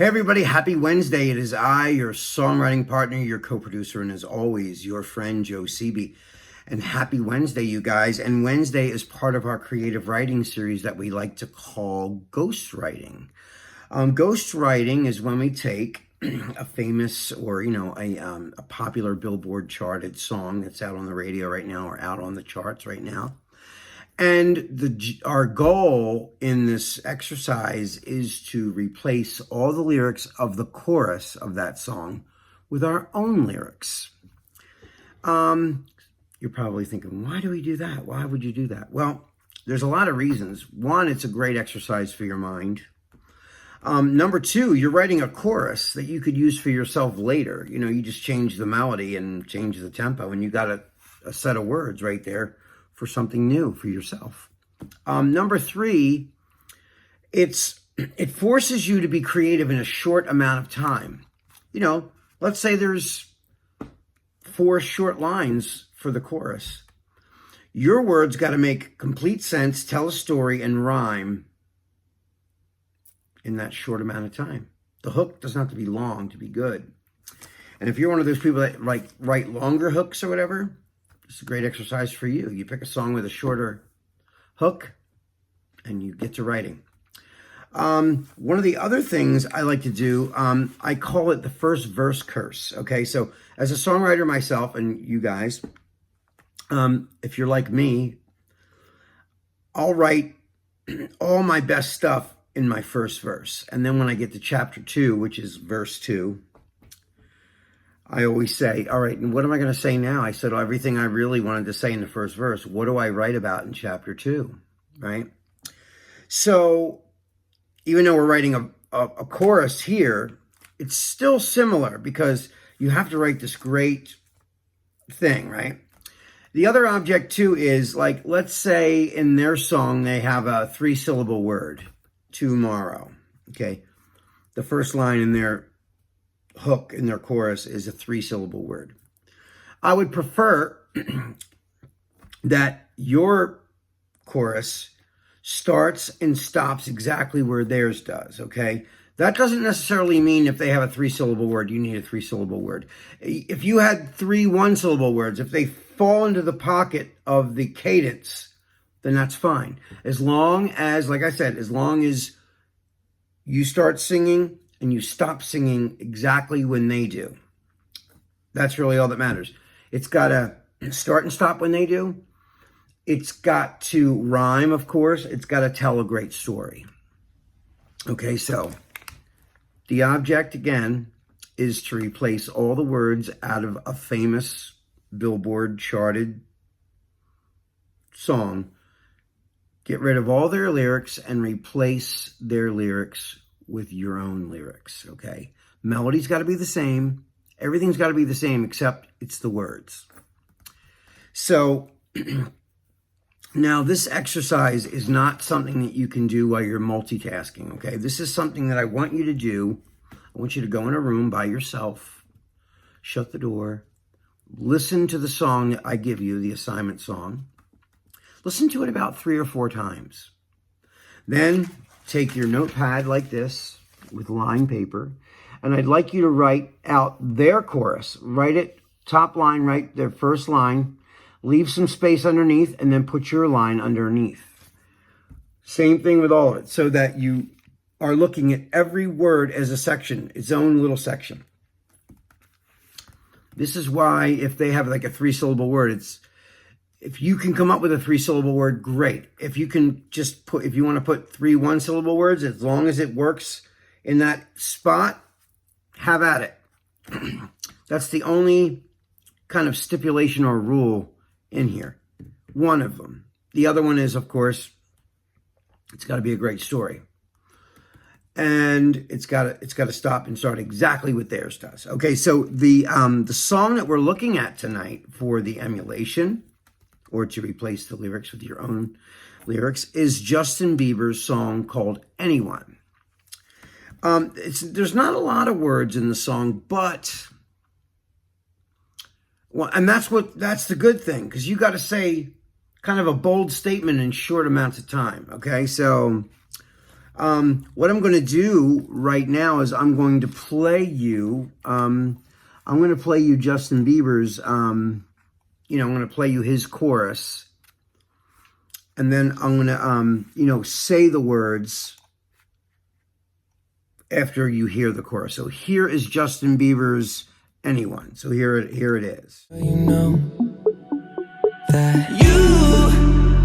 Hey everybody, happy Wednesday. It is I, your songwriting partner, your co-producer, and as always, your friend Joe Sebi. And happy Wednesday, you guys. And Wednesday is part of our creative writing series that we like to call ghostwriting. Ghostwriting is when we take a famous or, a popular Billboard charted song that's out on the radio right now or out on the charts right now. And our goal in this exercise is to replace all the lyrics of the chorus of that song with our own lyrics. You're probably thinking, why do we do that? Why would you do that? Well, there's a lot of reasons. One, it's a great exercise for your mind. Number two, you're writing a chorus that you could use for yourself later. You just change the melody and change the tempo, and you got a set of words right there for something new for yourself. Number three, it forces you to be creative in a short amount of time. Let's say there's 4 short lines for the chorus. Your words got to make complete sense, tell a story, and rhyme in that short amount of time. The hook doesn't have to be long to be good. And if you're one of those people that write longer hooks or whatever, it's a great exercise for you. You pick a song with a shorter hook and you get to writing. One of the other things I like to do, I call it the first verse curse. Okay, so as a songwriter myself and you guys, if you're like me, I'll write all my best stuff in my first verse. And then when I get to chapter 2, which is verse 2, I always say, all right, and what am I going to say now? I said everything I really wanted to say in the first verse. What do I write about in chapter 2, right? So even though we're writing a chorus here, it's still similar because you have to write this great thing, right? The other object too is let's say in their song, they have a 3-syllable word, tomorrow, okay? The first line in their hook in their chorus is a 3-syllable word. I would prefer that your chorus starts and stops exactly where theirs does, okay? That doesn't necessarily mean if they have a 3-syllable word, you need a 3-syllable word. If you had 3 1-syllable words, if they fall into the pocket of the cadence, then that's fine. As long as, like I said, as long as you start singing and you stop singing exactly when they do. That's really all that matters. It's got to start and stop when they do. It's got to rhyme, of course. It's got to tell a great story. Okay, so the object, again, is to replace all the words out of a famous Billboard charted song. Get rid of all their lyrics and replace their lyrics with your own lyrics, okay? Melody's got to be the same. Everything's got to be the same except it's the words. So now this exercise is not something that you can do while you're multitasking, okay? This is something that I want you to do. I want you to go in a room by yourself, shut the door, listen to the song that I give you, the assignment song. Listen to it about 3 or 4 times. Then take your notepad like this with lined paper, and I'd like you to write out their chorus. Write it, top line, write their first line, leave some space underneath, and then put your line underneath. Same thing with all of it, so that you are looking at every word as a section, its own little section. This is why if they have a 3-syllable word, if you can come up with a 3-syllable word, great. If you can if you want to put 3 1-syllable words, as long as it works in that spot, have at it. That's the only kind of stipulation or rule in here. One of them. The other one is, of course, it's got to be a great story. And it's got to stop and start exactly what theirs does. Okay, so the song that we're looking at tonight for the emulation, or to replace the lyrics with your own lyrics, is Justin Bieber's song called Anyone. There's not a lot of words in the song, but, well, and that's the good thing, because you got to say kind of a bold statement in short amounts of time, okay? So What I'm going to do right now is I'm going to play you, Justin Bieber's, I'm going to play you his chorus. And then I'm going to, say the words after you hear the chorus. So here is Justin Bieber's Anyone. So here it is. You know that you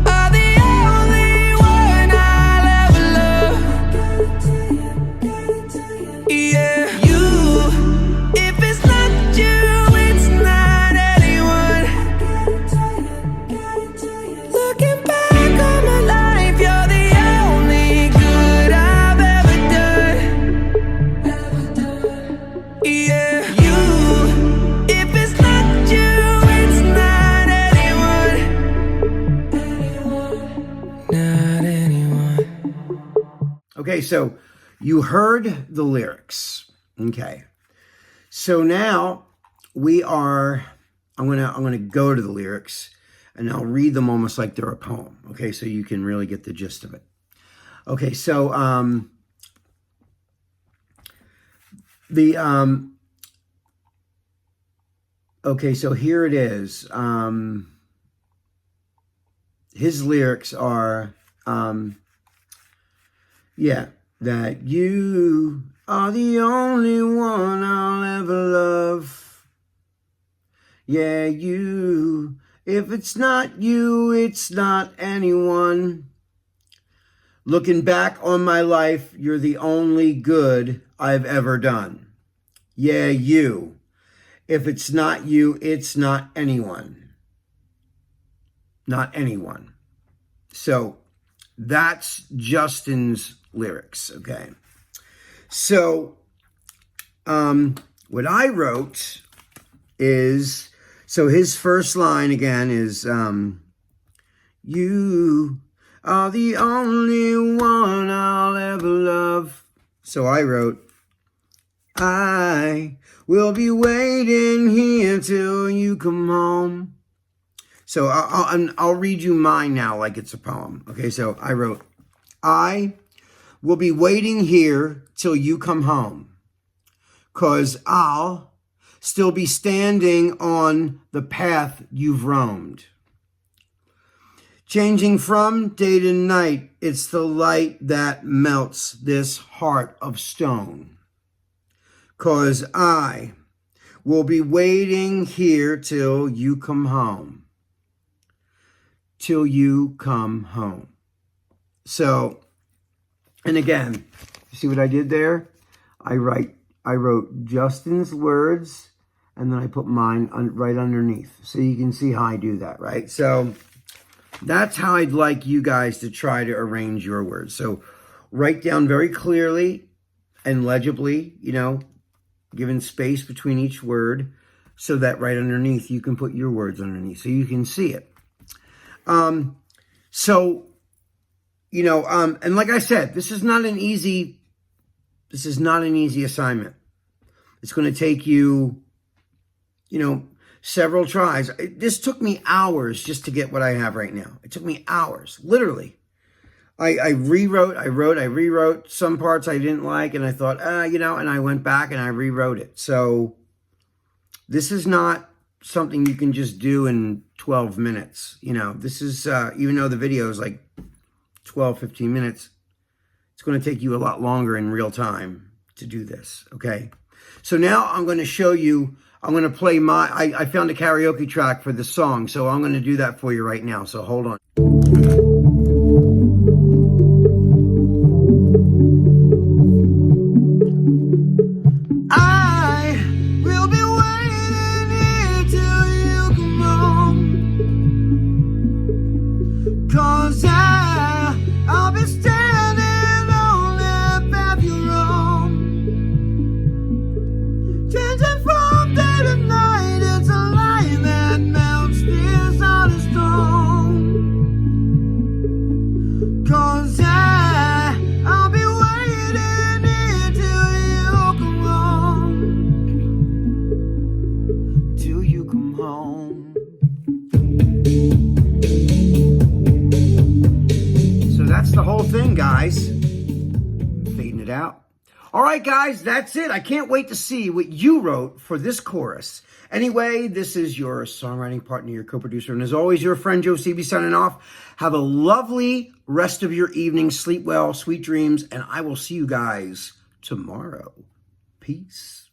are the only one I'll ever love. Yeah, you. If it's not you, it's not anyone. Looking back on my life, you're the only good I've ever done. Yeah, you. If it's not you, it's not anyone. Not anyone. Okay, so you heard the lyrics. Okay. So now I'm gonna go to the lyrics and I'll read them almost like they're a poem. Okay, so you can really get the gist of it. Okay, so okay, so here it is. His lyrics are that you are the only one I'll ever love. Yeah, you. If it's not you, it's not anyone. Looking back on my life, you're the only good I've ever done. Yeah, you. If it's not you, it's not anyone. Not anyone. So that's Justin's lyrics, okay? So what I wrote is, so his first line again is, you are the only one I'll ever love. So I wrote, I will be waiting here till you come home. So I'll read you mine now like it's a poem. Okay, so I wrote, I will be waiting here till you come home, 'cause I'll still be standing on the path you've roamed. Changing from day to night, it's the light that melts this heart of stone. 'Cause I will be waiting here till you come home. Till you come home. So, and again, you see what I did there? I wrote Justin's words, and then I put mine right underneath. So you can see how I do that, right? So that's how I'd like you guys to try to arrange your words. So write down very clearly and legibly, given space between each word, so that right underneath you can put your words underneath so you can see it. And like I said, this is not an easy assignment. It's going to take you, several tries. This took me hours just to get what I have right now. It took me hours, literally. I rewrote some parts I didn't like, and I thought, and I went back and I rewrote it. So this is not something you can just do in 12 minutes. This is, even though the video is like 12, 15 minutes, it's going to take you a lot longer in real time to do this, okay? So now I'm going to show you, I'm going to play I found a karaoke track for the song, so I'm going to do that for you right now, so hold on. it out. All right, guys, that's it. I can't wait to see what you wrote for this chorus. Anyway, this is your songwriting partner, your co-producer, and as always, your friend Joe Sebi signing off. Have a lovely rest of your evening. Sleep well, sweet dreams, and I will see you guys tomorrow. Peace.